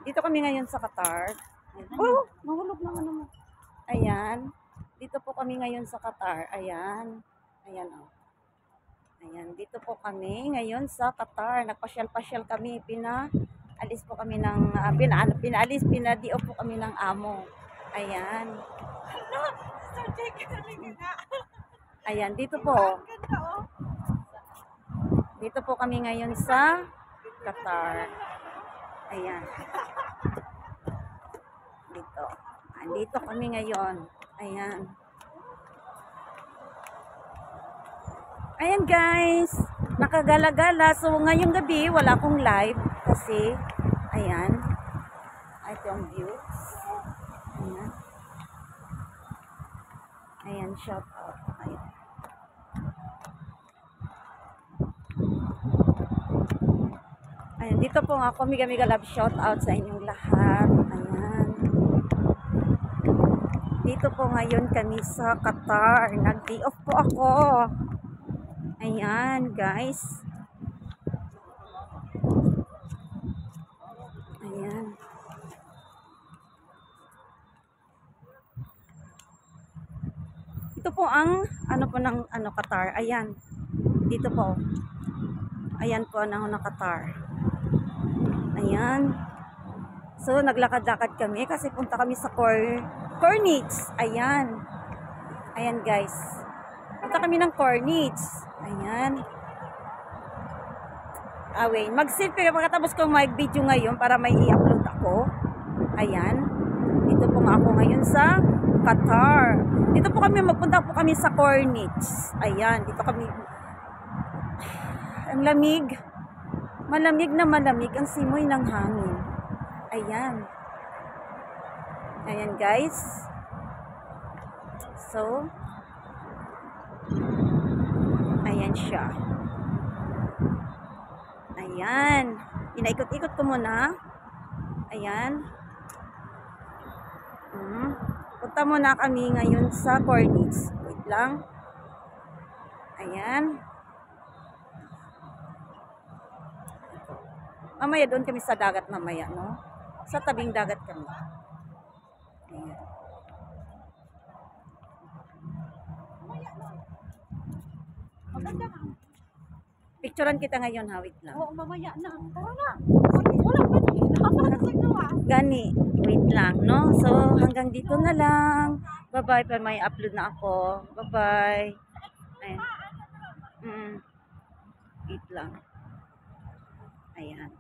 Dito kami ngayon sa Qatar. Oh, nahulog na ano mo. Ayan. Dito po kami ngayon sa Qatar. Ayan. Ayan oh. Ayan, dito po kami ngayon sa Qatar. Nagpasyal-pasyal kami, pinaalis po kami ng pinadiop po kami ng amo. Ayan. Ayan, dito po. Dito po kami ngayon sa Qatar. Ayan. Dito. Andito kami ngayon. Ayan. Ayan guys, nakagala-gala. So ngayong gabi wala akong live kasi ayan. Ito ang view. Ayan. Ayan, shout out. Ayan. Ayan, dito po nga ako, Miga Love, shout out sa inyong lahat. Ayan. Dito po ngayon kami sa Qatar. Nag-day off po ako. Ayan, guys. Ayan. Ito po ang ano po ng Qatar. Ayan. Dito po. Ayan po ang Qatar. Ayan. So naglakad-lakad kami kasi punta kami sa Corniche. Ayan. Ayan guys. Punta kami ng Corniche. Ayan. Wait. Mag-selfie pagkatapos kong mag-video ngayon para may i-upload ako. Ayan. Dito po nga ako ngayon sa Qatar. Dito po kami, magpunta po kami sa Corniche. Ayan. Dito kami. Ang lamig. Malamig na malamig ang simoy ng hangin. Ayan. Ayan guys. So, ayan siya. Ayan. Inaikot-ikot ko muna. Ayan. Punta muna kami ngayon sa Corniche. Wait lang. Ayan. Mamaya doon kami sa dagat mamaya, no? Sa tabing dagat kami. Ayan. Picturean kita ngayon, ha? Wait lang. Oo, mamaya na. Tara na. Wala pa din. Gani. Wait lang, no? So, hanggang dito na lang. Bye-bye. Pa may upload na ako. Bye-bye. Ayan. Wait lang. Ayan.